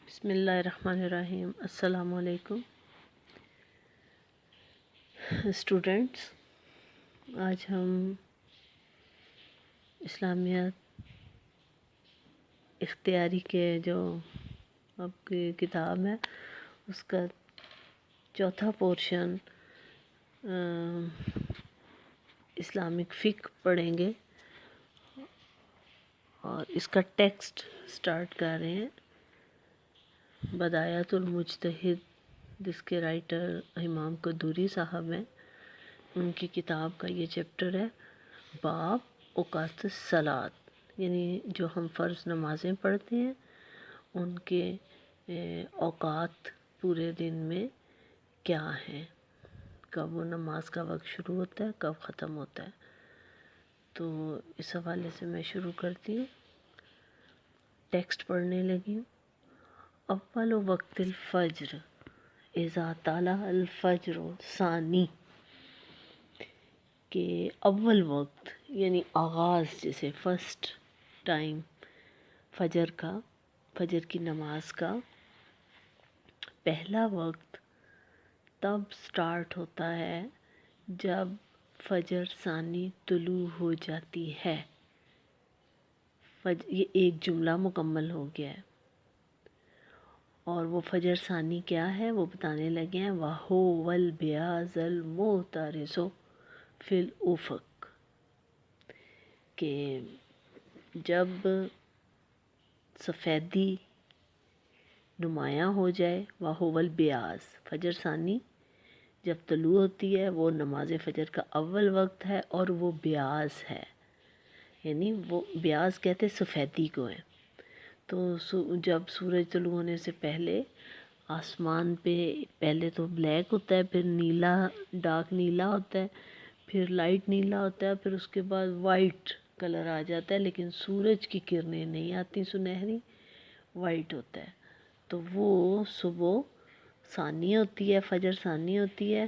بسم اللہ الرحمن الرحیم۔ السلام علیکم اسٹوڈنٹس، آج ہم اسلامیات اختیاری کے جو آپ کی کتاب ہے اس کا چوتھا پورشن اسلامک فقہ پڑھیں گے اور اس کا ٹیکسٹ سٹارٹ کر رہے ہیں۔ بدایات المجتہد، جس کے رائٹر امام قدوری صاحب ہیں، ان کی کتاب کا یہ چیپٹر ہے باب اوقات الصلاۃ، یعنی جو ہم فرض نمازیں پڑھتے ہیں ان کے اوقات پورے دن میں کیا ہیں، کب وہ نماز کا وقت شروع ہوتا ہے، کب ختم ہوتا ہے۔ تو اس حوالے سے میں شروع کرتی ہوں، ٹیکسٹ پڑھنے لگی ہوں۔ اول وقت الفجر اذا طلع الفجر ثانی، کہ اول وقت یعنی آغاز، جیسے فرسٹ ٹائم فجر کی نماز کا پہلا وقت تب سٹارٹ ہوتا ہے جب فجر ثانی طلوع ہو جاتی ہے۔ یہ ایک جملہ مکمل ہو گیا ہے، اور وہ فجر ثانی کیا ہے وہ بتانے لگے ہیں۔ وَهُوَ الْبِيَاضُ الْمُعْتَرِضُ فِي الْأُفُقِ، کہ جب سفیدی نمایاں ہو جائے، وَهُوَ الْبِيَاضُ، فجر ثانی جب طلوع ہوتی ہے، وہ نماز فجر کا اول وقت ہے اور وہ بیاض ہے، یعنی وہ بیاض کہتے سفیدی کو ہے۔ تو جب سورج طلوع ہونے سے پہلے آسمان پہ پہلے تو بلیک ہوتا ہے، پھر نیلا، ڈارک نیلا ہوتا ہے، پھر لائٹ نیلا ہوتا ہے، پھر اس کے بعد وائٹ کلر آ جاتا ہے، لیکن سورج کی کرنیں نہیں آتی، سنہری وائٹ ہوتا ہے۔ تو وہ صبح ثانی ہوتی ہے، فجر ثانی ہوتی ہے،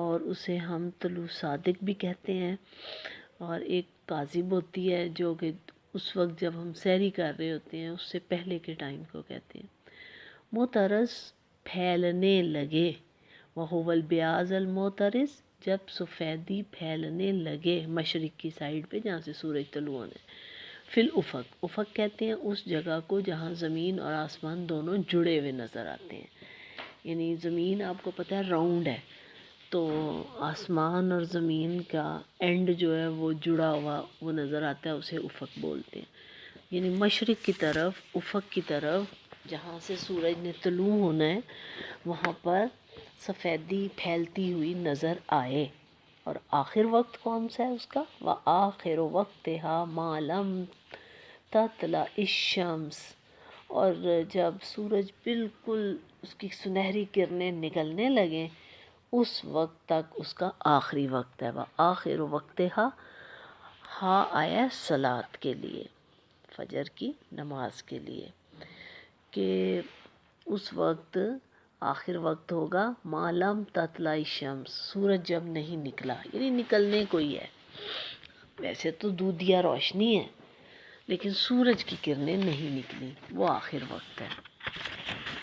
اور اسے ہم طلوع صادق بھی کہتے ہیں۔ اور ایک کاذب ہوتی ہے جو کہ اس وقت جب ہم سحری کر رہے ہوتے ہیں اس سے پہلے کے ٹائم کو کہتے ہیں۔ معترض، پھیلنے لگے، وَهُوَ الْبِيَاضُ الْمُعْتَرِضُ، جب سفیدی پھیلنے لگے مشرق کی سائڈ پہ جہاں سے سورج طلوع ہونے۔ فی الافق، افق کہتے ہیں اس جگہ کو جہاں زمین اور آسمان دونوں جڑے ہوئے نظر آتے ہیں، یعنی زمین آپ کو پتہ ہے راؤنڈ ہے، تو آسمان اور زمین کا اینڈ جو ہے وہ جڑا ہوا وہ نظر آتا ہے، اسے افق بولتے ہیں۔ یعنی مشرق کی طرف، افق کی طرف جہاں سے سورج نے طلوع ہونا ہے وہاں پر سفیدی پھیلتی ہوئی نظر آئے۔ اور آخر وقت کون سا ہے اس کا؟ وآخر وقتها ما لم تطلع الشمس، اور جب سورج بالکل اس کی سنہری کرنیں نکلنے لگیں اس وقت تک اس کا آخری وقت ہے۔ وآخر وقتها، ہا آیا صلاۃ کے لیے، فجر کی نماز کے لیے، کہ اس وقت آخر وقت ہوگا ما لم تطلع الشمس، سورج جب نہیں نکلا، یعنی نکلنے کو ہی ہے، ویسے تو دودھیا روشنی ہے لیکن سورج کی کرنیں نہیں نکلی، وہ آخر وقت ہے۔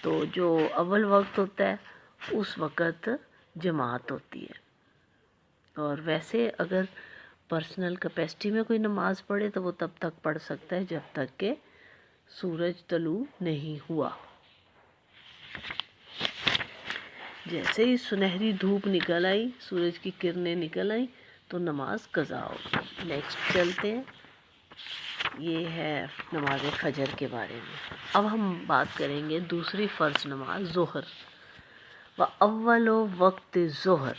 تو جو اول وقت ہوتا ہے اس وقت جماعت ہوتی ہے، اور ویسے اگر پرسنل کیپیسٹی میں کوئی نماز پڑھے تو وہ تب تک پڑھ سکتا ہے جب تک کہ سورج طلوع نہیں ہوا۔ جیسے ہی سنہری دھوپ نکل آئی، سورج کی کرنیں نکل آئیں تو نماز قضا ہو گئی۔ نیکسٹ چلتے ہیں، یہ ہے نماز فجر کے بارے میں۔ اب ہم بات کریں گے دوسری فرض نماز ظہر۔ وَأَوَّلُ وقت ظہر،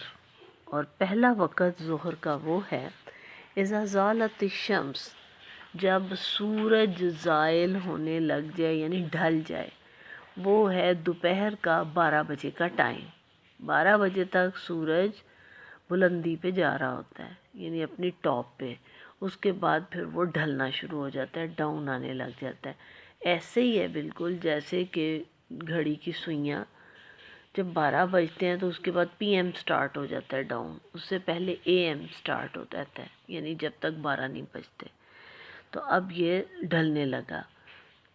اور پہلا وقت ظہر کا وہ ہے اذا زالت الشمس، جب سورج زائل ہونے لگ جائے یعنی ڈھل جائے، وہ ہے دوپہر کا 12 بجے کا ٹائم۔ 12 بجے تک سورج بلندی پہ جا رہا ہوتا ہے، یعنی اپنی ٹاپ پہ، اس کے بعد پھر وہ ڈھلنا شروع ہو جاتا ہے، ڈاؤن آنے لگ جاتا ہے۔ ایسے ہی ہے بالکل جیسے کہ گھڑی کی سوئیاں جب 12 بجتے ہیں تو اس کے بعد پی ایم سٹارٹ ہو جاتا ہے ڈاؤن، اس سے پہلے اے ایم سٹارٹ ہو جاتا ہے، یعنی جب تک 12 نہیں بجتے۔ تو اب یہ ڈھلنے لگا،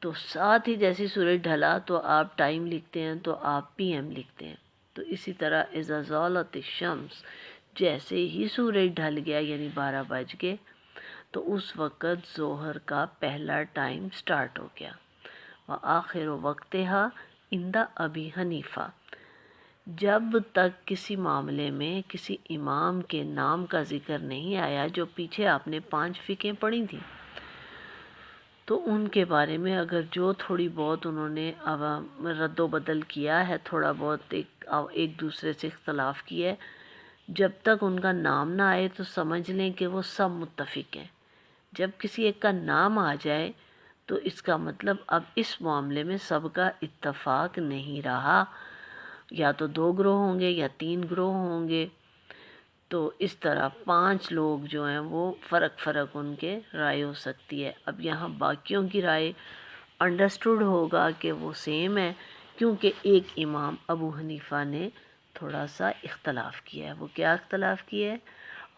تو ساتھ ہی جیسے سورج ڈھلا تو آپ ٹائم لکھتے ہیں تو آپ پی ایم لکھتے ہیں. تو اسی طرح اذا زالت الشمس، جیسے ہی سورج ڈھل گیا یعنی 12 بج گئے تو اس وقت ظہر کا پہلا ٹائم سٹارٹ ہو گیا. وآخر وقتہا عند ابی حنیفہ، جب تک کسی معاملے میں کسی امام کے نام کا ذکر نہیں آیا. جو پیچھے آپ نے 5 فقہیں پڑھی تھیں تو ان کے بارے میں اگر جو تھوڑی بہت انہوں نے رد و بدل کیا ہے، تھوڑا بہت ایک دوسرے سے اختلاف کیا ہے، جب تک ان کا نام نہ آئے تو سمجھ لیں کہ وہ سب متفق ہیں. جب کسی ایک کا نام آ جائے تو اس کا مطلب اب اس معاملے میں سب کا اتفاق نہیں رہا، یا تو 2 گروہ ہوں گے یا 3 گروہ ہوں گے. تو اس طرح 5 لوگ جو ہیں وہ فرق ان کے رائے ہو سکتی ہے. اب یہاں باقیوں کی رائے انڈرسٹوڈ ہوگا کہ وہ سیم ہے، کیونکہ ایک امام ابو حنیفہ نے تھوڑا سا اختلاف کیا ہے. وہ کیا اختلاف کیا ہے؟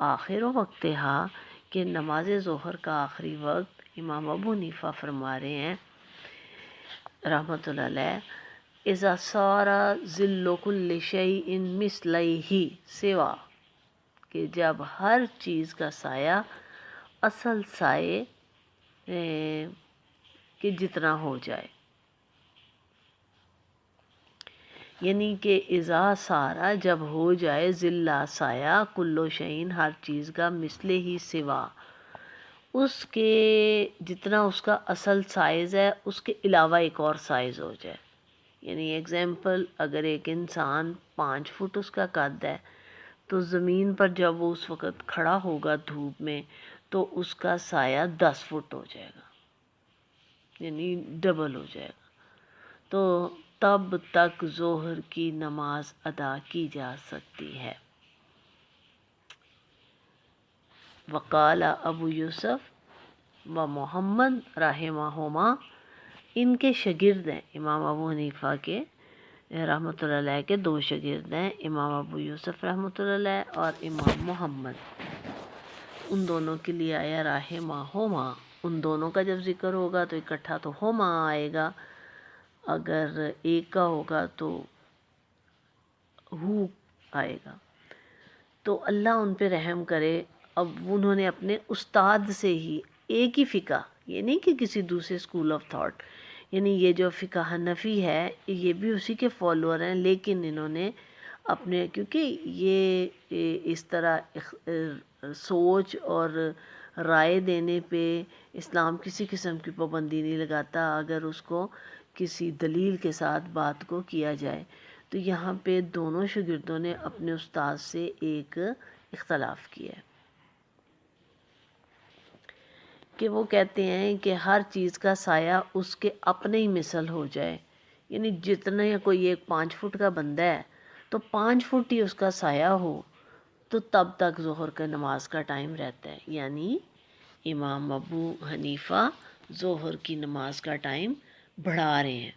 آخر وقتہا، کہ نماز ظہر کا آخری وقت امام ابو حنیفہ فرما رہے ہیں رحمۃ اللہ علیہ، اذا صار ظل کل شیء مثلیہ سوا، کہ جب ہر چیز کا سایہ اصل سائے کہ جتنا ہو جائے. یعنی کہ اذا سارا، جب ہو جائے، ظلہ سایہ، کلو شعین، ہر چیز کا، مثلے ہی سوا، اس کے جتنا اس کا اصل سائز ہے اس کے علاوہ ایک اور سائز ہو جائے. یعنی ایگزامپل، اگر ایک انسان 5 فٹ اس کا قد ہے تو زمین پر جب وہ اس وقت کھڑا ہوگا دھوپ میں تو اس کا سایہ 10 فٹ ہو جائے گا، یعنی ڈبل ہو جائے گا. تو تب تک ظہر کی نماز ادا کی جا سکتی ہے. وقال ابو یوسف و محمد رحمہما، ان کے شاگرد ہیں امام ابو حنیفہ کے رحمۃ اللہ علیہ کے 2 شاگرد ہیں، امام ابو یوسف رحمۃ اللہ علیہ اور امام محمد. ان دونوں کے لیے آیا رحمہما. ان دونوں کا جب ذکر ہوگا تو اکٹھا تو ہوما آئے گا، اگر ایک کا ہوگا تو ہو آئے گا. تو اللہ ان پہ رحم کرے. اب انہوں نے اپنے استاد سے ہی ایک ہی فقہ، یہ نہیں کہ کسی دوسرے اسکول آف تھاٹ، یعنی یہ جو فقہ حنفی ہے یہ بھی اسی کے فالوور ہیں، لیکن انہوں نے اپنے، کیونکہ یہ اس طرح سوچ اور رائے دینے پہ اسلام کسی قسم کی پابندی نہیں لگاتا اگر اس کو کسی دلیل کے ساتھ بات کو کیا جائے. تو یہاں پہ دونوں شاگردوں نے اپنے استاد سے ایک اختلاف کیا ہے کہ وہ کہتے ہیں کہ ہر چیز کا سایہ اس کے اپنے ہی مثل ہو جائے. یعنی جتنا کوئی ایک 5 فٹ کا بندہ ہے تو 5 فٹ ہی اس کا سایہ ہو تو تب تک ظہر کا نماز کا ٹائم رہتا ہے. یعنی امام ابو حنیفہ ظہر کی نماز کا ٹائم بڑھا رہے ہیں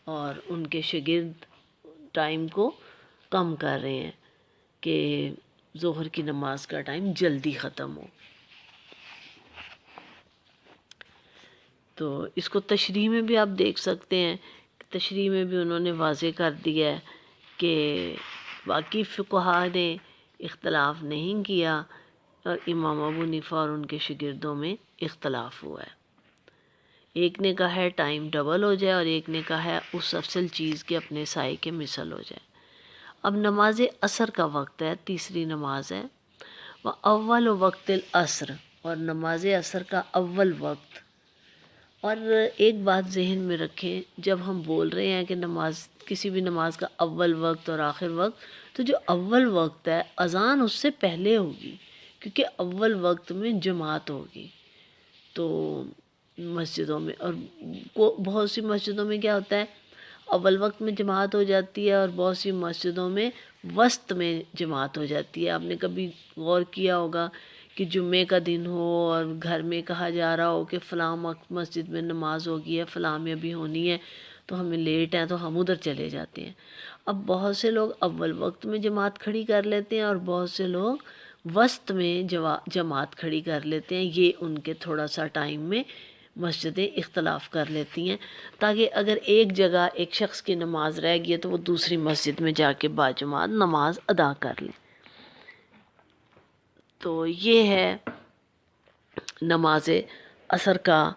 اور ان کے شاگرد ٹائم کو کم کر رہے ہیں کہ ظہر کی نماز کا ٹائم جلدی ختم ہو. تو اس کو تشریح میں بھی آپ دیکھ سکتے ہیں، تشریح میں بھی انہوں نے واضح کر دیا ہے کہ باقی فقہا نے اختلاف نہیں کیا اور امام ابو حنیفہ اور ان کے شاگردوں میں اختلاف ہوا ہے. ایک نے کہا ہے ٹائم ڈبل ہو جائے اور ایک نے کہا ہے اس اصل چیز کے اپنے سائے کے مثل ہو جائے. اب نماز عصر کا وقت ہے، تیسری نماز ہے. وَأَوَّلُ وَقْتِ الْعَصْرِ، اور نماز عصر کا اول وقت. اور ایک بات ذہن میں رکھیں، جب ہم بول رہے ہیں کہ نماز، کسی بھی نماز کا اول وقت اور آخر وقت، تو جو اول وقت ہے اذان اس سے پہلے ہوگی، کیونکہ اول وقت میں جماعت ہوگی. تو مسجدوں میں، اور بہت سی مسجدوں میں کیا ہوتا ہے، اول وقت میں جماعت ہو جاتی ہے اور بہت سی مسجدوں میں وسط میں جماعت ہو جاتی ہے. آپ نے کبھی غور کیا ہوگا کہ جمعے کا دن ہو اور گھر میں کہا جا رہا ہو کہ فلاں مسجد میں نماز ہوگی ہے، فلاں میں ابھی ہونی ہے، تو ہمیں لیٹ ہے تو ہم ادھر چلے جاتے ہیں. اب بہت سے لوگ اول وقت میں جماعت کھڑی کر لیتے ہیں اور بہت سے لوگ وسط میں جماعت کھڑی کر لیتے ہیں. یہ ان کے تھوڑا سا ٹائم میں مسجدیں اختلاف کر لیتی ہیں، تاکہ اگر ایک جگہ ایک شخص کی نماز رہ گئی ہے تو وہ دوسری مسجد میں جا کے باجماعت نماز ادا کر لیں۔ تو یہ ہے نماز عصر کا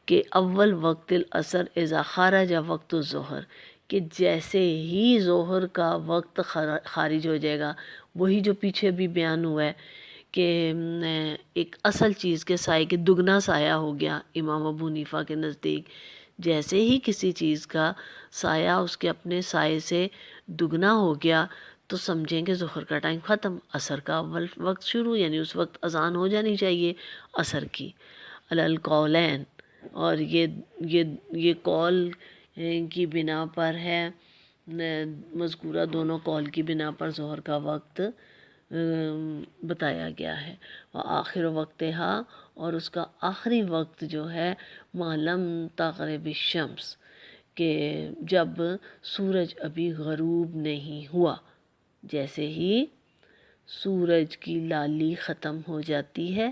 کہ اول وقت العصر اذا خرج وقت الظہر، کہ جیسے ہی ظہر کا وقت خارج ہو جائے گا، وہی جو پیچھے بھی بیان ہوا ہے کہ ایک اصل چیز کے سائے کے دگنا سایہ ہو گیا امام ابو حنیفہ کے نزدیک، جیسے ہی کسی چیز کا سایہ اس کے اپنے سائے سے دگنا ہو گیا تو سمجھیں کہ ظہر کا ٹائم ختم، عصر کا اول وقت شروع، یعنی اس وقت اذان ہو جانی چاہیے عصر کی، علی القولین۔ اور یہ قول کی بنا پر ہے، مذکورہ دونوں قول کی بنا پر ظہر کا وقت بتایا گیا ہے۔ آخر وقتہا، اور اس کا آخری وقت جو ہے ما لم تغرب الشمس، کہ جب سورج ابھی غروب نہیں ہوا، جیسے ہی سورج کی لالی ختم ہو جاتی ہے،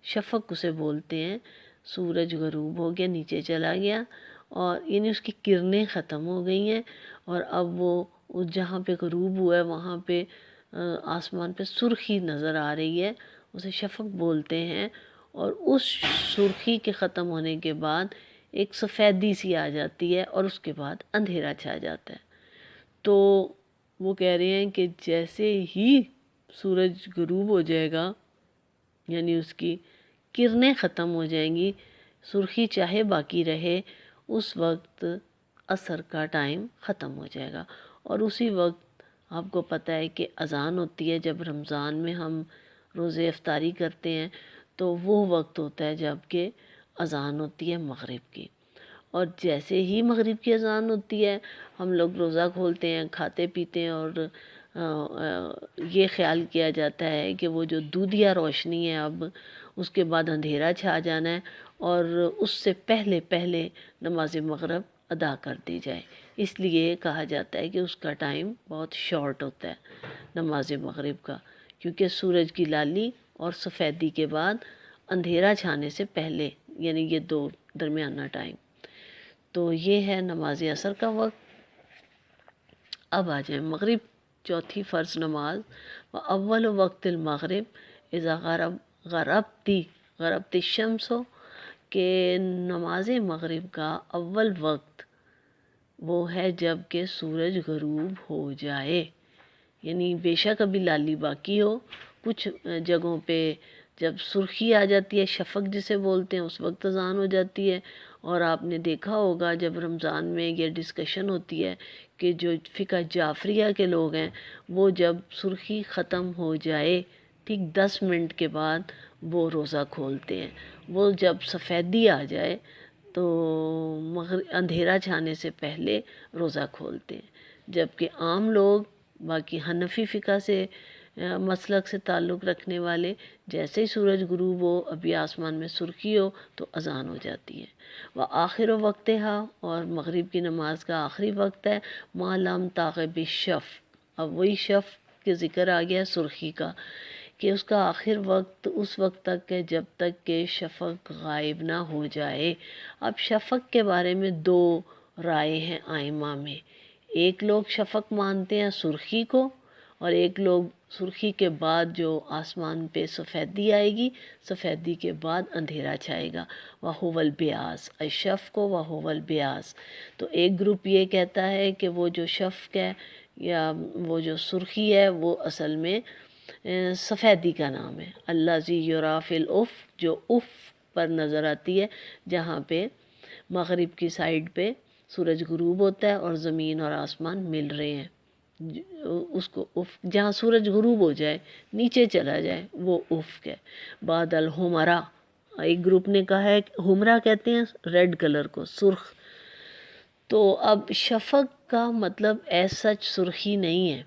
شفق اسے بولتے ہیں، سورج غروب ہو گیا، نیچے چلا گیا، اور یعنی اس کی کرنیں ختم ہو گئی ہیں، اور اب وہ جہاں پہ غروب ہوا ہے وہاں پہ آسمان پہ سرخی نظر آ رہی ہے، اسے شفق بولتے ہیں، اور اس سرخی کے ختم ہونے کے بعد ایک سفیدی سی آ جاتی ہے اور اس کے بعد اندھیرا چھا جاتا ہے۔ تو وہ کہہ رہے ہیں کہ جیسے ہی سورج غروب ہو جائے گا، یعنی اس کی کرنیں ختم ہو جائیں گی، سرخی چاہے باقی رہے، اس وقت عصر کا ٹائم ختم ہو جائے گا۔ اور اسی وقت آپ کو پتہ ہے کہ اذان ہوتی ہے جب رمضان میں ہم روزے افطاری کرتے ہیں، تو وہ وقت ہوتا ہے جب کہ اذان ہوتی ہے مغرب کی، اور جیسے ہی مغرب کی اذان ہوتی ہے ہم لوگ روزہ کھولتے ہیں، کھاتے پیتے ہیں، اور یہ خیال کیا جاتا ہے کہ وہ جو دودھیا روشنی ہے اب اس کے بعد اندھیرا چھا جانا ہے، اور اس سے پہلے پہلے نماز مغرب ادا کر دی جائے۔ اس لیے کہا جاتا ہے کہ اس کا ٹائم بہت شارٹ ہوتا ہے نماز مغرب کا، کیونکہ سورج کی لالی اور سفیدی کے بعد اندھیرا چھانے سے پہلے، یعنی یہ دو درمیانہ ٹائم۔ تو یہ ہے نماز عصر کا وقت۔ اب آ جائیں مغرب، چوتھی فرض نماز۔ اول وقت المغرب اذا غربتی الشمس، کہ نماز مغرب کا اول وقت وہ ہے جب کہ سورج غروب ہو جائے، یعنی بے شک ابھی لالی باقی ہو، کچھ جگہوں پہ جب سرخی آ جاتی ہے، شفق جسے بولتے ہیں، اس وقت اذان ہو جاتی ہے۔ اور آپ نے دیکھا ہوگا جب رمضان میں یہ ڈسکشن ہوتی ہے کہ جو فقہ جعفریہ کے لوگ ہیں وہ جب سرخی ختم ہو جائے ٹھیک 10 منٹ کے بعد وہ روزہ کھولتے ہیں، وہ جب سفیدی آ جائے تو اندھیرا چھانے سے پہلے روزہ کھولتے ہیں، جبکہ عام لوگ باقی حنفی فقہ سے مسلک سے تعلق رکھنے والے جیسے ہی سورج غروب ہو، ابھی آسمان میں سرخی ہو تو اذان ہو جاتی ہے۔ وآخر وقتہا، اور مغرب کی نماز کا آخری وقت ہے ما لم تغب الشفق۔ اب وہی شفق کے ذکر آ گیا سرخی کا، کہ اس کا آخر وقت اس وقت تک ہے جب تک کہ شفق غائب نہ ہو جائے۔ اب شفق کے بارے میں دو رائے ہیں ائمہ میں، ایک لوگ شفق مانتے ہیں سرخی کو، اور ایک لوگ سرخی کے بعد جو آسمان پہ سفیدی آئے گی، سفیدی کے بعد اندھیرا چھائے گا، وَهُوَ الْبِيَاضُ الشَّفْقُ وَهُوَ الْبِيَاضُ۔ تو ایک گروپ یہ کہتا ہے کہ وہ جو شفق ہے یا وہ جو سرخی ہے وہ اصل میں سفیدی کا نام ہے، الَّذِي يُرَى فِي الْأُفُقِ، جو افق پر نظر آتی ہے، جہاں پہ مغرب کی سائڈ پہ سورج غروب ہوتا ہے اور زمین اور آسمان مل رہے ہیں، اس کو افق، جہاں سورج غروب ہو جائے نیچے چلا جائے وہ افق ہے۔ بعد الحمرا، ایک گروپ نے کہا ہے حمرا کہتے ہیں ریڈ کلر کو، سرخ۔ تو اب شفق کا مطلب ایز سچ سرخی نہیں ہے،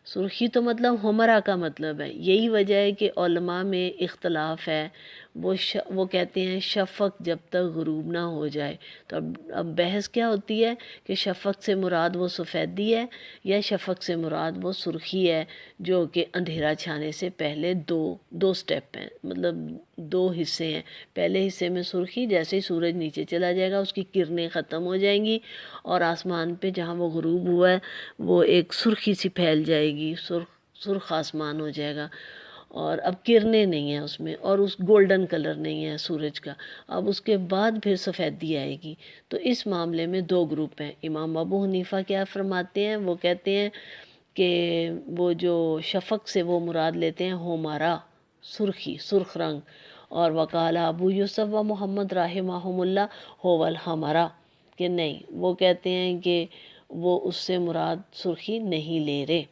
سرخی تو مطلب حمرا کا مطلب ہے۔ یہی وجہ ہے کہ علماء میں اختلاف ہے، وہ کہتے ہیں شفق جب تک غروب نہ ہو جائے۔ تو اب بحث کیا ہوتی ہے کہ شفق سے مراد وہ سفیدی ہے یا شفق سے مراد وہ سرخی ہے، جو کہ اندھیرا چھانے سے پہلے دو سٹیپ ہیں، مطلب دو حصے ہیں۔ پہلے حصے میں سرخی، جیسے ہی سورج نیچے چلا جائے گا اس کی کرنیں ختم ہو جائیں گی اور آسمان پہ جہاں وہ غروب ہوا ہے وہ ایک سرخی سی پھیل جائے گی، سرخ آسمان ہو جائے گا، اور اب کرنیں نہیں ہیں اس میں، اور اس گولڈن کلر نہیں ہے سورج کا۔ اب اس کے بعد پھر سفیدی آئے گی۔ تو اس معاملے میں دو گروپ ہیں۔ امام ابو حنیفہ کیا فرماتے ہیں؟ وہ کہتے ہیں کہ وہ جو شفق سے وہ مراد لیتے ہیں ہمارا، سرخی، سرخ رنگ، اور وقال ابو یوسف و محمد رحمہم اللہ ہو الحمرا، کہ نہیں، وہ کہتے ہیں کہ وہ اس سے مراد سرخی نہیں لے رہے،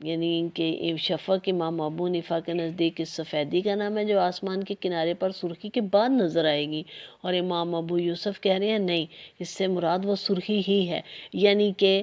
یعنی کہ شفق امام ابو حنیفہ کے نزدیک اس سفیدی کا نام ہے جو آسمان کے کنارے پر سرخی کے بعد نظر آئے گی، اور امام ابو یوسف کہہ رہے ہیں نہیں، اس سے مراد وہ سرخی ہی ہے۔ یعنی کہ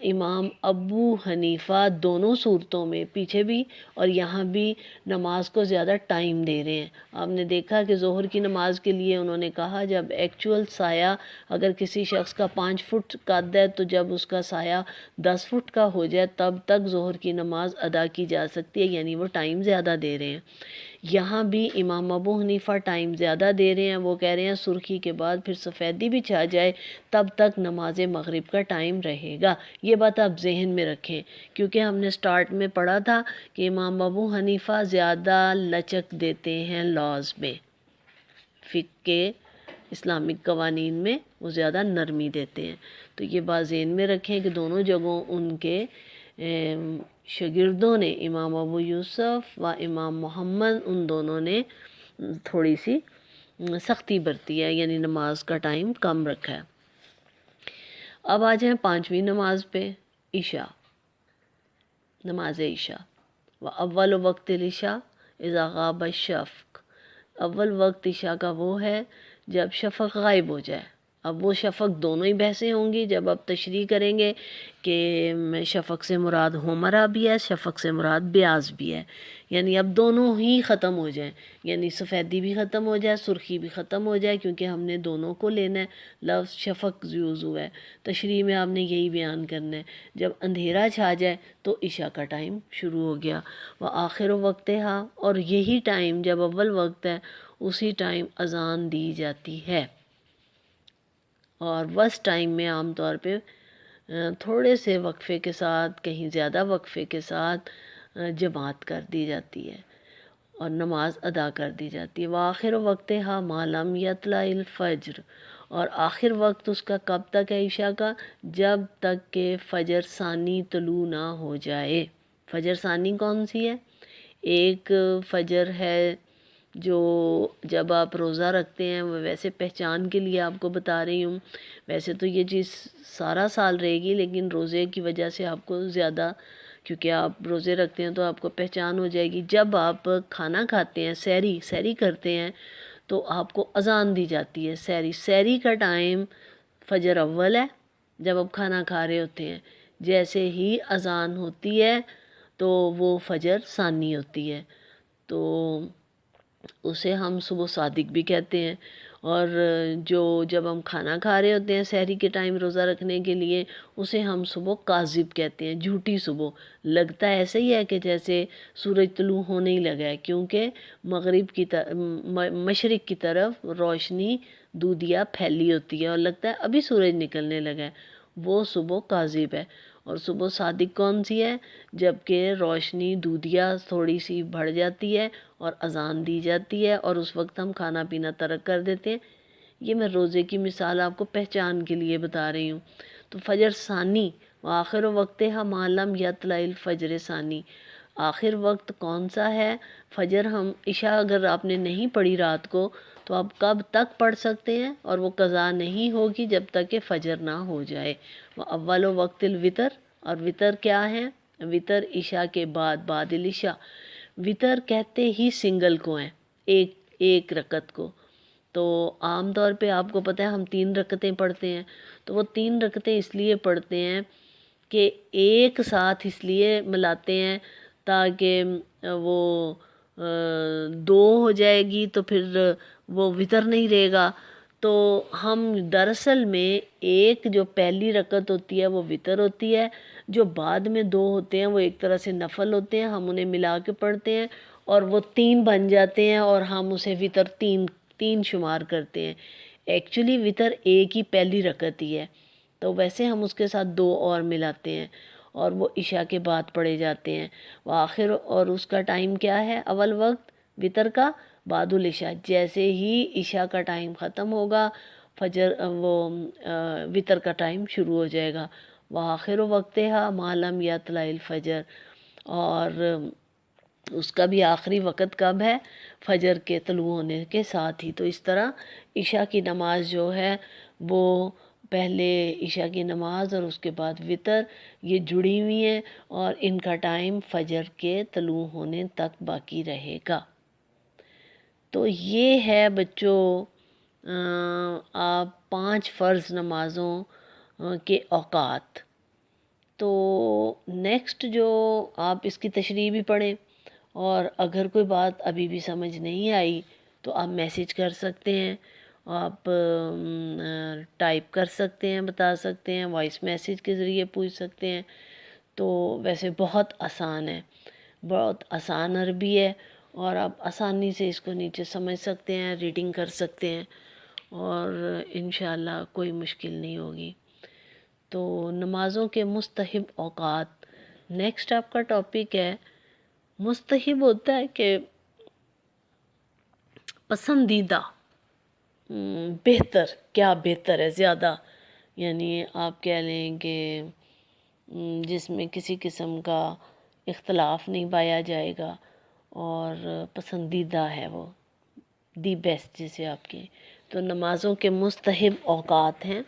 امام ابو حنیفہ دونوں صورتوں میں، پیچھے بھی اور یہاں بھی، نماز کو زیادہ ٹائم دے رہے ہیں۔ آپ نے دیکھا کہ ظہر کی نماز کے لیے انہوں نے کہا جب ایکچول سایہ اگر کسی شخص کا 5 فٹ قد ہے تو جب اس کا سایہ 10 فٹ کا ہو جائے تب تک ظہر کی نماز ادا کی جا سکتی ہے، یعنی وہ ٹائم زیادہ دے رہے ہیں۔ یہاں بھی امام ابو حنیفہ ٹائم زیادہ دے رہے ہیں، وہ کہہ رہے ہیں سرخی کے بعد پھر سفیدی بھی چھا جائے تب تک نماز مغرب کا ٹائم رہے گا۔ یہ بات آپ ذہن میں رکھیں، کیونکہ ہم نے سٹارٹ میں پڑھا تھا کہ امام ابو حنیفہ زیادہ لچک دیتے ہیں لاز میں، فقہ کے اسلامک قوانین میں وہ زیادہ نرمی دیتے ہیں۔ تو یہ بات ذہن میں رکھیں کہ دونوں جگہوں ان کے شاگردوں نے، امام ابو یوسف و امام محمد، ان دونوں نے تھوڑی سی سختی برتی ہے، یعنی نماز کا ٹائم کم رکھا ہے۔ اب آ جائیں 5ویں نماز پہ، عشاء، نماز عشاء۔ اول وقت العشاء اذا غاب الشفق، اول وقت عشاء کا وہ ہے جب شفق غائب ہو جائے۔ اب وہ شفق دونوں ہی بحثیں ہوں گی جب آپ تشریح کریں گے کہ شفق سے مراد ہمرا بھی ہے، شفق سے مراد بیاض بھی ہے، یعنی اب دونوں ہی ختم ہو جائیں، یعنی سفیدی بھی ختم ہو جائے، سرخی بھی ختم ہو جائے، کیونکہ ہم نے دونوں کو لینا ہے۔ لفظ شفق یوز ہوا ہے، تشریح میں آپ نے یہی بیان کرنا ہے۔ جب اندھیرا چھا جائے تو عشاء کا ٹائم شروع ہو گیا۔ وہ آخر وقتہا، اور یہی ٹائم جب اول وقت ہے اسی ٹائم اذان دی جاتی ہے، اور وسط ٹائم میں عام طور پہ تھوڑے سے وقفے کے ساتھ، کہیں زیادہ وقفے کے ساتھ جماعت کر دی جاتی ہے اور نماز ادا کر دی جاتی ہے۔ وآخر وقتہا ما لم یطلع الفجر، اور آخر وقت اس کا کب تک ہے عشاء کا؟ جب تک کہ فجر ثانی طلوع نہ ہو جائے۔ فجر ثانی کون سی ہے؟ ایک فجر ہے جو جب آپ روزہ رکھتے ہیں، وہ ویسے پہچان کے لیے آپ کو بتا رہی ہوں، ویسے تو یہ چیز سارا سال رہے گی، لیکن روزے کی وجہ سے آپ کو زیادہ، کیونکہ آپ روزے رکھتے ہیں تو آپ کو پہچان ہو جائے گی۔ جب آپ کھانا کھاتے ہیں، سحری کرتے ہیں، تو آپ کو اذان دی جاتی ہے۔ سحری کا ٹائم فجر اول ہے جب آپ کھانا کھا رہے ہوتے ہیں، جیسے ہی اذان ہوتی ہے تو وہ فجر ثانی ہوتی ہے، تو اسے ہم صبح صادق بھی کہتے ہیں۔ اور جب ہم کھانا کھا رہے ہوتے ہیں سحری کے ٹائم روزہ رکھنے کے لیے، اسے ہم صبح کاذب کہتے ہیں، جھوٹی صبح۔ لگتا ایسے ہی ہے کہ جیسے سورج طلوع ہونے ہی لگا ہے، کیونکہ مشرق کی طرف روشنی دودھیا پھیلی ہوتی ہے اور لگتا ہے ابھی سورج نکلنے لگا ہے، وہ صبح کاذب ہے۔ اور صبح صادق کون سی ہے؟ جب کہ روشنی دودھیا تھوڑی سی بڑھ جاتی ہے اور اذان دی جاتی ہے، اور اس وقت ہم کھانا پینا ترک کر دیتے ہیں۔ یہ میں روزے کی مثال آپ کو پہچان کے لیے بتا رہی ہوں۔ تو فجر ثانی، وآخر وقتہا ما لم یطلع الفجر ثانی، آخر وقت کون سا ہے؟ فجر عشاء اگر آپ نے نہیں پڑھی رات کو تو آپ کب تک پڑھ سکتے ہیں، اور وہ قضا نہیں ہوگی جب تک کہ فجر نہ ہو جائے۔ اول وقت الوتر، اور وتر کیا ہے؟ وتر عشاء کے بعد العشاء۔ وتر کہتے ہی سنگل کو ہیں، ایک رکعت کو۔ تو عام طور پہ آپ کو پتہ ہے ہم 3 رکعتیں پڑھتے ہیں، تو وہ 3 رکعتیں اس لیے پڑھتے ہیں کہ ایک ساتھ اس لیے ملاتے ہیں تاکہ وہ دو ہو جائے گی تو پھر وہ وطر نہیں رہے گا. تو ہم دراصل میں ایک جو پہلی رکعت ہوتی ہے وہ وطر ہوتی ہے، جو بعد میں دو ہوتے ہیں وہ ایک طرح سے نفل ہوتے ہیں، ہم انہیں ملا کے پڑھتے ہیں اور وہ تین بن جاتے ہیں اور ہم اسے وطر تین شمار کرتے ہیں. ایکچولی وطر ایک ہی پہلی رکعت ہی ہے، تو ویسے ہم اس کے ساتھ دو اور ملاتے ہیں اور وہ عشاء کے بعد پڑھے جاتے ہیں. وآخر، اور اس کا ٹائم کیا ہے اول وقت وطر کا؟ بعد العشاء. جیسے ہی عشاء کا ٹائم ختم ہوگا فجر وطر کا ٹائم شروع ہو جائے گا. وآخر وقتہا ما لم یطلع الفجر، اور اس کا بھی آخری وقت کب ہے؟ فجر کے طلوع ہونے کے ساتھ ہی. تو اس طرح عشاء کی نماز جو ہے وہ پہلے عشاء کی نماز اور اس کے بعد وطر، یہ جڑی ہوئی ہیں اور ان کا ٹائم فجر کے طلوع ہونے تک باقی رہے گا. تو یہ ہے بچوں آپ 5 فرض نمازوں کے اوقات. تو نیکسٹ جو آپ اس کی تشریح بھی پڑھیں، اور اگر کوئی بات ابھی بھی سمجھ نہیں آئی تو آپ میسیج کر سکتے ہیں، آپ ٹائپ کر سکتے ہیں، بتا سکتے ہیں، وائس میسیج کے ذریعے پوچھ سکتے ہیں. تو ویسے بہت آسان ہے، بہت آسان عربی ہے اور آپ آسانی سے اس کو نیچے سمجھ سکتے ہیں، ریڈنگ کر سکتے ہیں اور انشاءاللہ کوئی مشکل نہیں ہوگی. تو نمازوں کے مستحب اوقات. نیکسٹ آپ کا ٹاپک ہے مستحب ہوتا ہے کہ پسندیدہ، بہتر، کیا بہتر ہے زیادہ، یعنی آپ کہہ لیں کہ جس میں کسی قسم کا اختلاف نہیں پایا جائے گا اور پسندیدہ ہے وہ، دی بیسٹ جسے آپ کے. تو نمازوں کے مستحب اوقات ہیں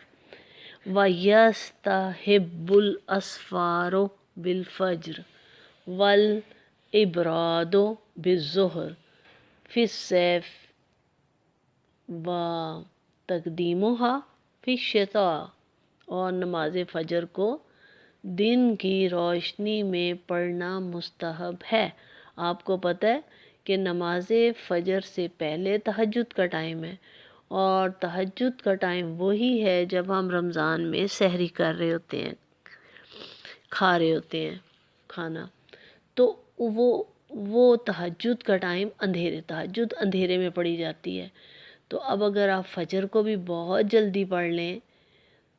وَيَسْتَحِبُّ الْأَسْفَارُ بِالْفَجْرِ وَالْإِبْرَادُ بِالظُّهْرِ فِي الصَّيْفِ وَتَقْدِيمُهَا فِي الشِّتَاءِ. اور نماز فجر کو دن کی روشنی میں پڑھنا مستحب ہے. آپ کو پتہ ہے کہ نماز فجر سے پہلے تہجد کا ٹائم ہے، اور تہجد کا ٹائم وہی ہے جب ہم رمضان میں سحری کر رہے ہوتے ہیں، کھا رہے ہوتے ہیں کھانا. تو وہ تہجد کا ٹائم تہجد اندھیرے میں پڑھی جاتی ہے. تو اب اگر آپ فجر کو بھی بہت جلدی پڑھ لیں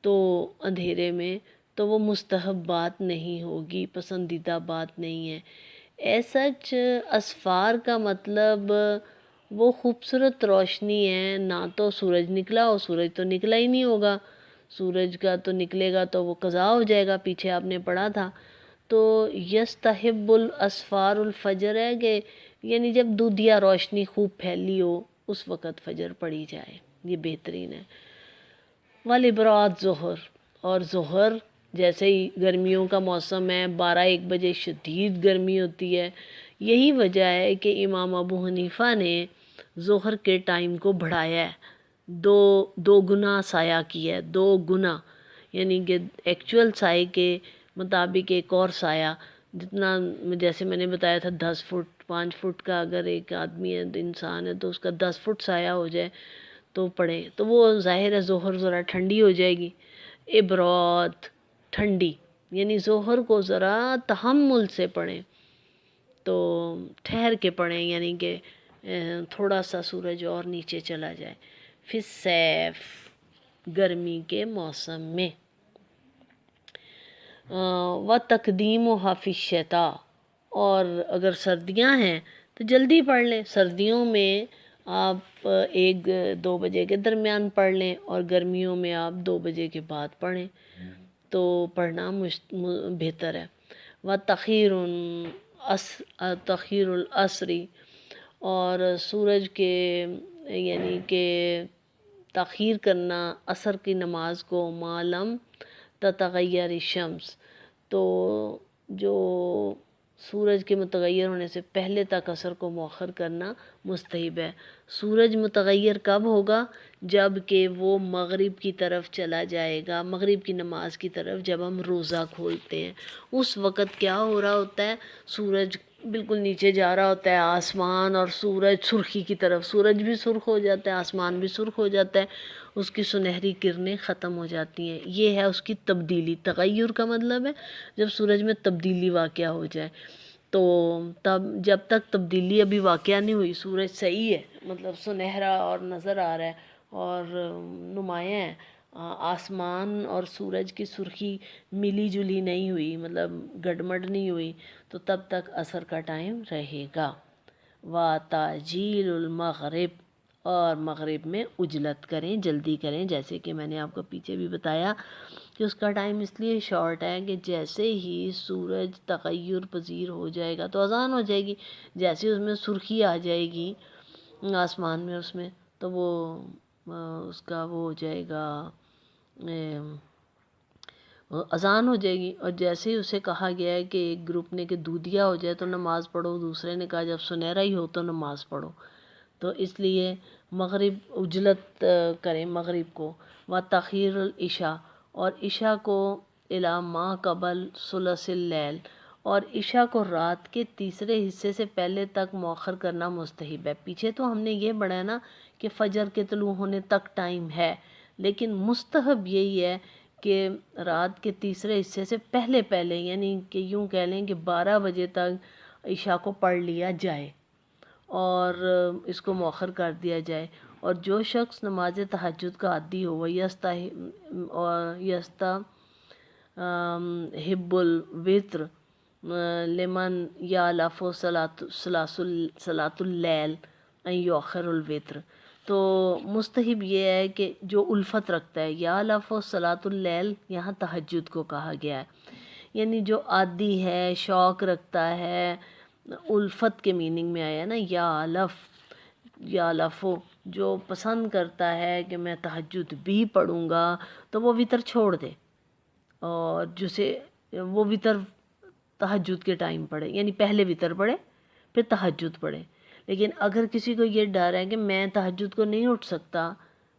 تو اندھیرے میں، تو وہ مستحب بات نہیں ہوگی، پسندیدہ بات نہیں ہے. سچ اسفار کا مطلب وہ خوبصورت روشنی ہے، نہ تو سورج نکلا ہو، سورج تو نکلا ہی نہیں ہوگا، سورج کا تو نکلے گا تو وہ قضا ہو جائے گا، پیچھے آپ نے پڑھا تھا. تو یستحب الاسفار الفجر ہے کہ یعنی جب دودھیا روشنی خوب پھیلی ہو اس وقت فجر پڑھی جائے، یہ بہترین ہے. والابراد ظہر، اور ظہر جیسے ہی گرمیوں کا موسم ہے 12-1 بجے شدید گرمی ہوتی ہے. یہی وجہ ہے کہ امام ابو حنیفہ نے ظہر کے ٹائم کو بڑھایا ہے، دو گنا سایہ کیا ہے، 2 گنا، یعنی کہ ایکچول سائے کے مطابق ایک اور سایہ جتنا، جیسے میں نے بتایا تھا 10 فٹ 5 فٹ کا اگر ایک آدمی ہے انسان ہے تو اس کا 10 فٹ سایہ ہو جائے تو پڑھیں، تو وہ ظاہر ہے ظہر ذرا ٹھنڈی ہو جائے گی. ابراد ٹھنڈی، یعنی ظہر کو ذرا تحمل سے پڑھیں، تو ٹھہر کے پڑھیں، یعنی کہ تھوڑا سا سورج اور نیچے چلا جائے. فی الصیف، گرمی کے موسم میں. وَتَقْدِيمُهَا فِي الشِّتَاءِ، اور اگر سردیاں ہیں تو جلدی پڑھ لیں، سردیوں میں آپ 1-2 بجے کے درمیان پڑھ لیں اور گرمیوں میں آپ 2 بجے کے بعد پڑھیں تو پڑھنا بہتر ہے. وَتَخِيرُ الْعَصْرِ، اور سورج کے یعنی کہ تاخیر کرنا عصر کی نماز کو ما لم تتغیر الشمس، تو جو سورج کے متغیر ہونے سے پہلے تک عصر کو مؤخر کرنا مستحب ہے. سورج متغیر کب ہوگا؟ جب کہ وہ مغرب کی طرف چلا جائے گا، مغرب کی نماز کی طرف جب ہم روزہ کھولتے ہیں اس وقت کیا ہو رہا ہوتا ہے، سورج بالکل نیچے جا رہا ہوتا ہے، آسمان اور سورج سرخی کی طرف، سورج بھی سرخ ہو جاتا ہے، آسمان بھی سرخ ہو جاتا ہے، اس کی سنہری کرنیں ختم ہو جاتی ہیں. یہ ہے اس کی تبدیلی. تغیر کا مطلب ہے جب سورج میں تبدیلی واقع ہو جائے. تو تب جب تک تبدیلی ابھی واقع نہیں ہوئی، سورج صحیح ہے، مطلب سنہرا اور نظر آ رہا ہے اور نمایاں ہے. آسمان اور سورج کی سرخی ملی جلی نہیں ہوئی، مطلب گڈمڈ نہیں ہوئی، تو تب تک عصر کا ٹائم رہے گا. وَتَعْجِيلُ الْمَغْرِبِ، اور مغرب میں عجلت کریں، جلدی کریں. جیسے کہ میں نے آپ کو پیچھے بھی بتایا کہ اس کا ٹائم اس لیے شارٹ ہے کہ جیسے ہی سورج تغیر پذیر ہو جائے گا تو اذان ہو جائے گی. جیسے اس میں سرخی آ جائے گی آسمان میں، اس میں تو وہ اس کا وہ ہو جائے گا، اذان ہو جائے گی. اور جیسے ہی اسے کہا گیا ہے کہ ایک گروپ نے کہ دودھیا ہو جائے تو نماز پڑھو، دوسرے نے کہا جب سنہرا ہی ہو تو نماز پڑھو. تو اس لیے مغرب عجلت کریں مغرب کو. وَتَأْخِيرُ الْعِشَاءِ، اور عشاء کو اِلیٰ مَا قبل ثُلُثِ اللیل، اور عشاء کو رات کے تیسرے حصے سے پہلے تک مؤخر کرنا مستحب ہے. پیچھے تو ہم نے یہ پڑھا ہے نا کہ فجر کے طلوع ہونے تک ٹائم ہے، لیکن مستحب یہی ہے کہ رات کے تیسرے حصے سے پہلے پہلے، یعنی کہ یوں کہہ لیں کہ 12 بجے تک عشاء کو پڑھ لیا جائے اور اس کو مؤخر کر دیا جائے. اور جو شخص نماز تہجد کا عادی ہو وہ حب الوتر لمن یالف صلاۃ اللیل ان یؤخر الوتر. تو مستحب یہ ہے کہ جو الفت رکھتا ہے، یالف صلاۃ اللیل یہاں تہجد کو کہا گیا ہے، یعنی جو عادی ہے، شوق رکھتا ہے، الفت کے میننگ میں آیا نا، یا لفو، جو پسند کرتا ہے کہ میں تہجد بھی پڑھوں گا تو وہ وطر چھوڑ دے، اور جسے وہ وطر تہجد کے ٹائم پڑھے، یعنی پہلے وطر پڑھے پھر تہجد پڑھے. لیکن اگر کسی کو یہ ڈر ہے کہ میں تہجد کو نہیں اٹھ سکتا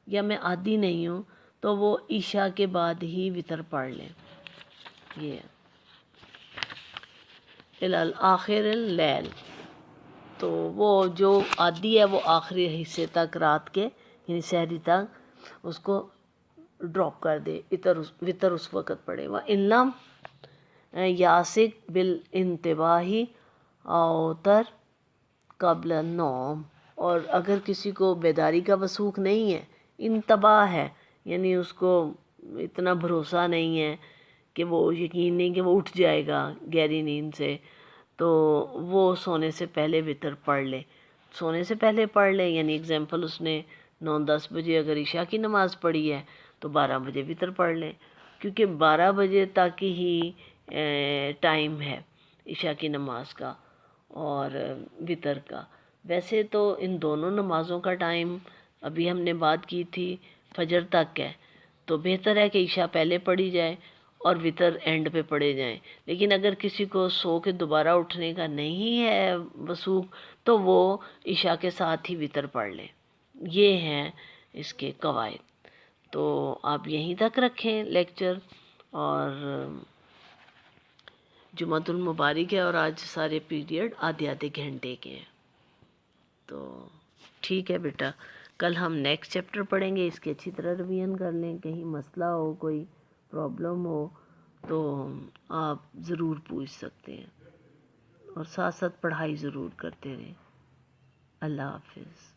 یا میں عادی نہیں ہوں تو وہ عشاء کے بعد ہی وطر پڑھ لیں. یہ آخر اللیل، تو وہ جو عادی ہے وہ آخری حصے تک رات کے، یعنی سحری تک اس کو ڈراپ کر دے، وطر اس وقت پڑے. وَإِن لَمْ یاسک بالانتباہ اوتر قبل النوم، اور اگر کسی کو بیداری کا وثوق نہیں ہے، انتباہ ہے، یعنی اس کو اتنا بھروسہ نہیں ہے کہ وہ یقین نہیں کہ وہ اٹھ جائے گا گہری نیند سے، تو وہ سونے سے پہلے وطر پڑھ لے. سونے سے پہلے پڑھ لے، یعنی اگزامپل اس نے 9-10 بجے اگر عشاء کی نماز پڑھی ہے تو 12 بجے وطر پڑھ لیں، کیونکہ 12 بجے تک ہی ٹائم ہے عشاء کی نماز کا اور وطر کا. ویسے تو ان دونوں نمازوں کا ٹائم ابھی ہم نے بات کی تھی فجر تک ہے، تو بہتر ہے کہ عشاء پہلے پڑھی جائے اور وطر اینڈ پہ پڑھے جائیں. لیکن اگر کسی کو سو کے دوبارہ اٹھنے کا نہیں ہے وثوق تو وہ عشاء کے ساتھ ہی وطر پڑھ لیں. یہ ہیں اس کے قواعد. تو آپ یہیں تک رکھیں لیکچر، اور جمعۃ المبارک ہے اور آج سارے پیریڈ آدھے آدھے گھنٹے کے ہیں. تو ٹھیک ہے بیٹا، کل ہم نیکسٹ چیپٹر پڑھیں گے، اس کی اچھی طرح ریویژن کر لیں. کہیں مسئلہ ہو، کوئی پرابلم ہو تو آپ ضرور پوچھ سکتے ہیں، اور ساتھ ساتھ پڑھائی ضرور کرتے رہیں. اللہ حافظ.